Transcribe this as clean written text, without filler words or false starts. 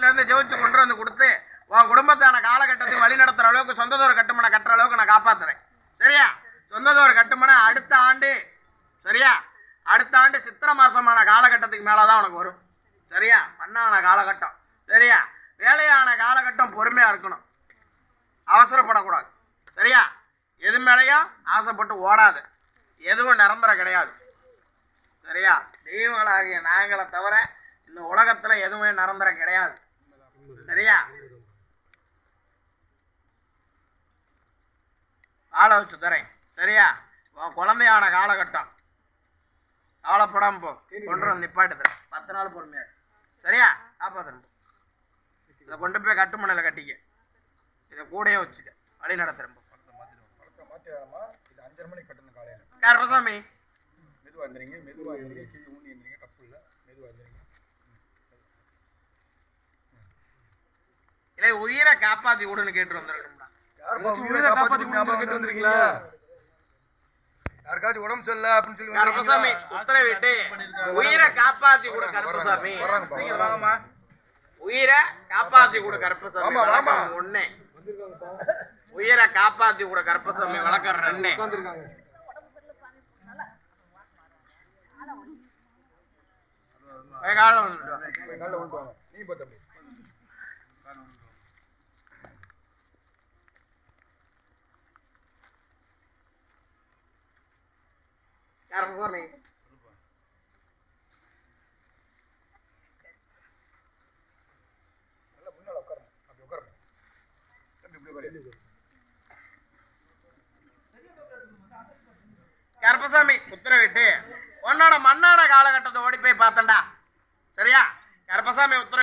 இருந்து ஜெயிச்சு கொண்டு வந்து கொடுத்து உன் குடும்பத்தான காலகட்டத்துக்கு வழி நடத்துற அளவுக்கு சொந்ததோர் கட்டுமனை கட்டுற அளவுக்கு நான் காப்பாத்துறேன். சரியா? சொந்ததோர் கட்டுமனை அடுத்த ஆண்டு, சரியா, அடுத்த ஆண்டு சித்திரை மாசமான காலகட்டத்துக்கு மேலதான் உனக்கு வரும். சரியா? மண்ணான காலகட்டம். சரியா? வேலையான காலகட்டம். பொறுமையா இருக்கணும், அவசரப்படக்கூடாது. சரியா? எது மேலேயும் ஆசைப்பட்டு ஓடாது. எதுவும் நிரந்தரம் கிடையாது. சரியா? தெய்வங்களாகிய நாங்களை தவிர இந்த உலகத்துல எதுவுமே நிரந்தரம் கிடையாது. சரியா? ஆளை வச்சு தரேன். சரியா? குழந்தையான காலகட்டம், கவலைப்படாம போ. கொண்டு வந்து நிப்பாட்டு தரேன். 10 நாள் பொறுமையா. சரியா? காப்பாத்தணும். இதை கொண்டு போய் கட்டுமனையில் கட்டிக்க. இதை கூடயே வச்சுக்க. வழி நடத்துறேன். கருப்பசாமி மெதுவா இருந்தீங்க, மெதுவா இருந்தீங்க, கீழே ஊனி இருந்தீங்க, தப்பு இல்லை. மெதுவா இருந்தீங்க. இல்லை, உயிரை காப்பாத்தி விடுன்னு கேட்டு வந்துருக்கணும்டா. உயிரை காப்பாத்தி கேட்டு வந்திருக்கீங்களா? யாருக்காச்சும் உடம்பு சரியில்லை அப்படின்னு சொல்லி கருப்பசாமி உத்தரவிட்டு உயிரை காப்பாத்தி கூட கருப்பசாமி. உயிரை காப்பாத்தி கூட கருப்பசாமி. ஒண்ணு உயிரை காப்பாத்தி கூட கருப்பசாமி வளர்க்கற 2. நீ பார்த்த கருப்பசாமி கருப்பசாமி உத்தரவிட்டு உன்னோட மண்ணான காலகட்டத்தை ஓடி போய் பார்த்தண்டா. சரியா? கருப்பசாமி உத்தரவு